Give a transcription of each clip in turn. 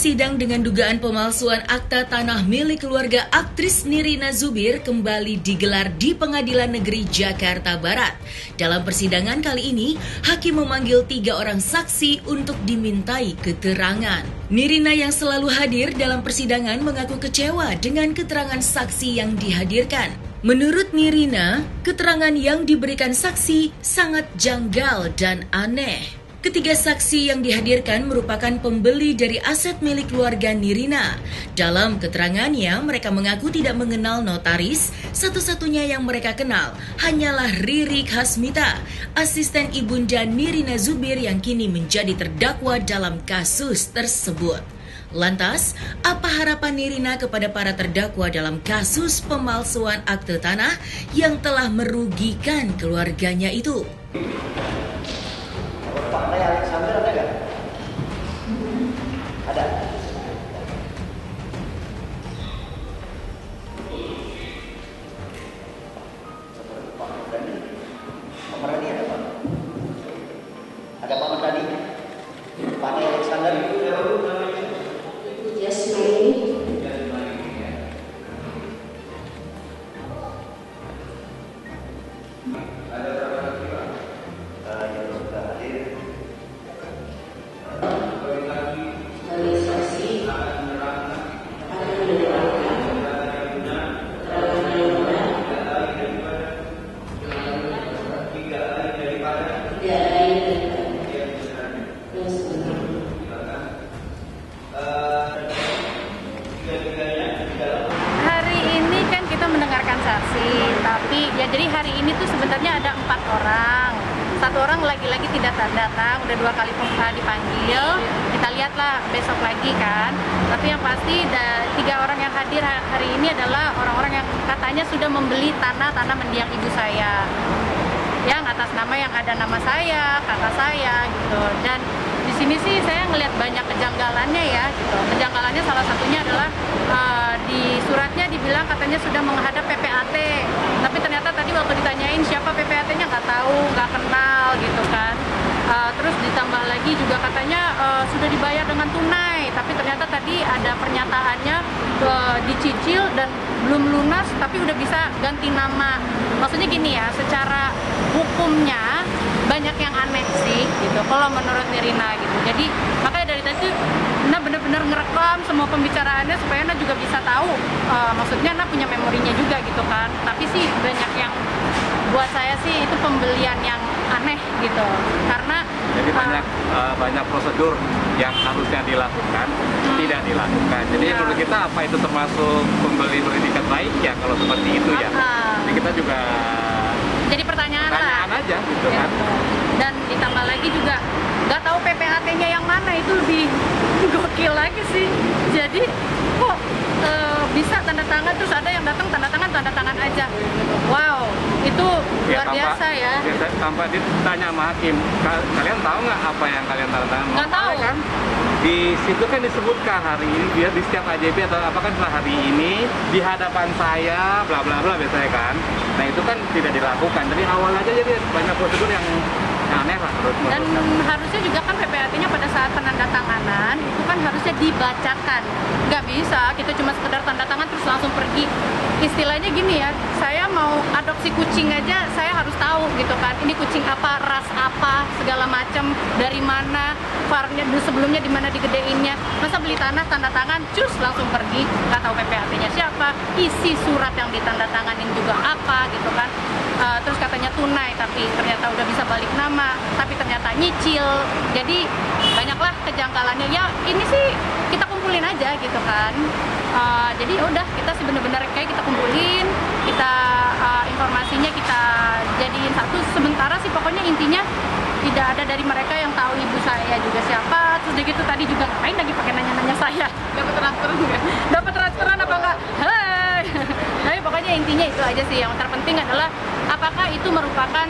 Sidang dengan dugaan pemalsuan akta tanah milik keluarga aktris Nirina Zubir kembali digelar di Pengadilan Negeri Jakarta Barat. Dalam persidangan kali ini, hakim memanggil 3 orang saksi untuk dimintai keterangan. Nirina yang selalu hadir dalam persidangan mengaku kecewa dengan keterangan saksi yang dihadirkan. Menurut Nirina, keterangan yang diberikan saksi sangat janggal dan aneh. Ketiga saksi yang dihadirkan merupakan pembeli dari aset milik keluarga Nirina. Dalam keterangannya, mereka mengaku tidak mengenal notaris. Satu-satunya yang mereka kenal hanyalah Ririk Hasmita, asisten ibunda Nirina Zubir yang kini menjadi terdakwa dalam kasus tersebut. Lantas, apa harapan Nirina kepada para terdakwa dalam kasus pemalsuan akte tanah yang telah merugikan keluarganya itu? Pak Alexander ada nggak? Ada. Pak Mardani. Pak Mardani ada Pak? Ada Pak Mardani? Pak Alexander. Hari ini kan kita mendengarkan saksi, tapi ya jadi hari ini tuh sebenarnya ada 4 orang. 1 orang lagi-lagi tidak datang, udah 2 kali dipanggil. Kita lihatlah besok lagi kan. Tapi yang pasti 3 orang yang hadir hari ini adalah orang-orang yang katanya sudah membeli tanah mendiang ibu saya. Yang atas nama yang ada nama saya, kakak saya gitu. Dan di sini sih saya ngelihat banyak kejanggalannya ya gitu. Kejanggalannya salah satunya adalah di suratnya dibilang katanya sudah menghadap PPAT, tapi ternyata tadi waktu ditanyain siapa PPAT-nya nggak tahu, nggak kenal gitu kan. Terus ditambah lagi juga katanya sudah dibayar dengan tunai, tapi ternyata tadi ada pernyataannya dicicil dan belum lunas, tapi udah bisa ganti nama. Maksudnya gini ya, secara hukumnya banyak yang aneh sih gitu kalau menurut Nirina gitu. Jadi makanya dari tadi Nah benar-benar ngerekam semua pembicaraannya supaya Nah juga bisa tahu, maksudnya Nah punya memorinya juga gitu kan. Tapi sih banyak yang buat saya sih itu pembelian yang aneh gitu, karena jadi banyak prosedur yang harusnya dilakukan tidak dilakukan. Jadi menurut kita apa itu termasuk pembeli beretikat baik ya kalau seperti itu ya. Jadi kita juga jadi pertanyaan aja gitu kan. Dan ditambah lagi juga nggak tahu PPAT-nya yang mana, itu lebih gokil lagi sih. Jadi kok bisa tanda tangan terus ada yang datang tanda tangan aja. Wow, itu luar biasa ya. Tanpa ditanya sama hakim, kalian tahu nggak apa yang kalian tanda tangan? Nggak tahu kan? Di situ kan disebutkan hari ini dia di setiap AJB atau apa kan hari ini di hadapan saya bla bla bla biasanya kan. Nah itu kan tidak dilakukan dari awal aja, jadi banyak prosedur yang aneh lah menurut. Dan harusnya juga kan PPAT-nya pada saat penandatanganan itu kan harusnya dibacakan. Nggak bisa kita cuma sekedar tanda tangan terus langsung pergi. Istilahnya gini ya, saya mau adopsi kucing aja saya harus tahu gitu kan, ini kucing apa, ras apa, segala macam, dari mana, farnya sebelumnya di mana digedeinnya. Masa beli tanah tanda tangan cus langsung pergi, nggak tahu PPAT-nya siapa, isi surat yang ditandatanganin juga apa gitu kan. Terus katanya tunai tapi ternyata udah bisa balik nama, tapi ternyata nyicil. Jadi banyaklah kejanggalannya. Ya ini sih kita kumpulin aja gitu kan. Jadi udah kita sih bener-bener kayak kita kumpulin, kita informasinya kita jadiin satu. Sementara sih pokoknya intinya tidak ada dari mereka yang tahu ibu saya juga siapa. Terus udah gitu tadi juga ngapain lagi pakai nanya-nanya saya, dapat transferan juga, dapat transferan apa enggak? Hai. Tapi pokoknya intinya itu aja sih. Yang terpenting adalah apakah itu merupakan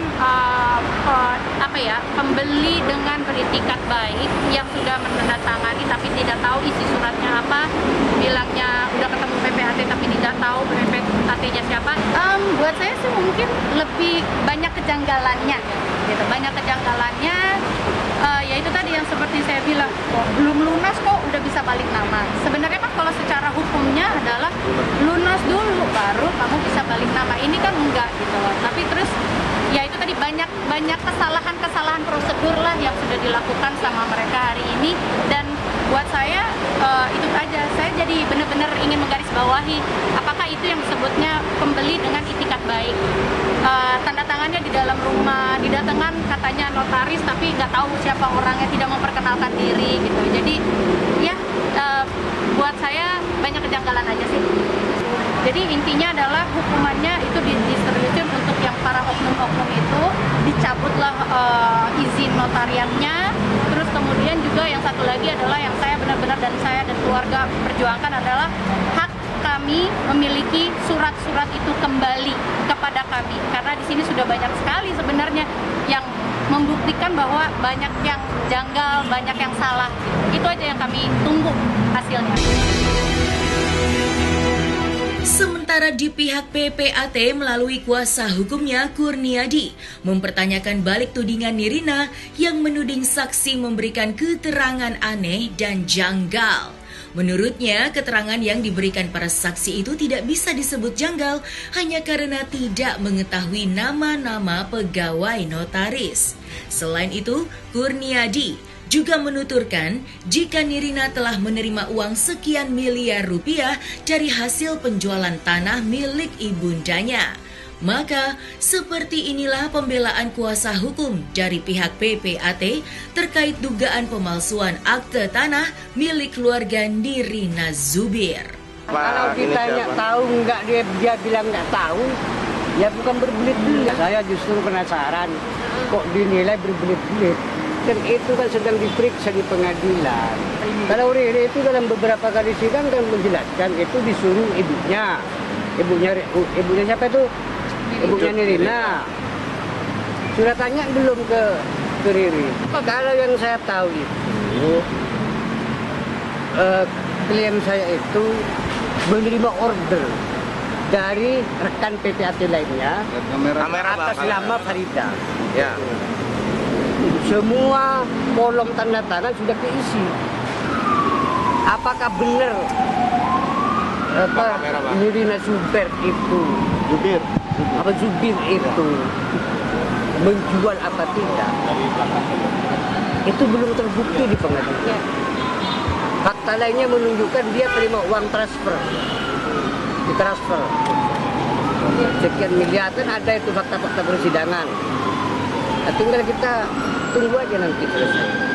pembeli dengan beritikat baik yang sudah menandatangani tapi tidak tahu isi suratnya apa, bilangnya udah ketemu PPAT tapi tidak tahu PPAT-nya siapa. Buat saya sih mungkin lebih banyak kejanggalannya gitu, banyak kejanggalannya. Ya itu tadi yang seperti saya bilang, belum lunas kok udah bisa balik nama. Sebenarnya kan kalau secara hukumnya adalah lunas dulu baru kamu bisa balik nama. Ini kan enggak gitu loh. Tapi terus ya itu tadi banyak kesalahan prosedur lah yang sudah dilakukan sama mereka hari ini. Dan buat saya itu aja, saya jadi benar-benar ingin menggarisbawahi apakah itu yang disebutnya pembeli dengan itikat baik. Tanda tangannya di dalam rumah, didatengkan katanya notaris tapi nggak tahu siapa orangnya, tidak memperkenalkan diri gitu. Jadi ya buat saya banyak kejanggalan aja sih. Jadi intinya adalah hukumannya itu diseriusin untuk yang para oknum-oknum itu, dicabutlah izin notariatnya. Terus kemudian juga yang satu lagi adalah yang saya benar-benar dan saya dan keluarga perjuangkan adalah hak kami memiliki surat-surat itu kembali kepada kami, karena di sini sudah banyak sekali sebenarnya yang membuktikan bahwa banyak yang janggal, banyak yang salah. Itu aja yang kami tunggu hasilnya. Sementara di pihak PPAT melalui kuasa hukumnya Kurniadi mempertanyakan balik tudingan Nirina yang menuding saksi memberikan keterangan aneh dan janggal. Menurutnya, keterangan yang diberikan para saksi itu tidak bisa disebut janggal hanya karena tidak mengetahui nama-nama pegawai notaris. Selain itu, Kurniadi juga menuturkan jika Nirina telah menerima uang sekian miliar rupiah dari hasil penjualan tanah milik ibundanya. Maka, seperti inilah pembelaan kuasa hukum dari pihak PPAT terkait dugaan pemalsuan akte tanah milik keluarga Nirina Zubir. Kalau ditanya tahu nggak, dia bilang nggak tahu, ya bukan berbelit-belit. Saya justru penasaran, kok dinilai berbelit-belit. Dan itu kan sedang diperiksa di pengadilan. Kalau Riri itu dalam beberapa kali sidang kan menjelaskan itu disuruh ibunya. Ibunya siapa itu? Ibunya Nirina. Sudah tanya belum ke Riri? Kalau yang saya tahu itu, klien saya itu menerima order dari rekan PPAT lainnya atas nama Farida. Ya. Semua kolom tanda tangan sudah keisi. Apakah benar Nirina Zubir itu Zubir itu menjual apa tidak? Itu belum terbukti di pengadilan. Fakta lainnya menunjukkan dia terima uang transfer, ditransfer sekian miliar, kan ada itu fakta-fakta persidangan. Nah, tinggal kita tunggu aja nanti selesai.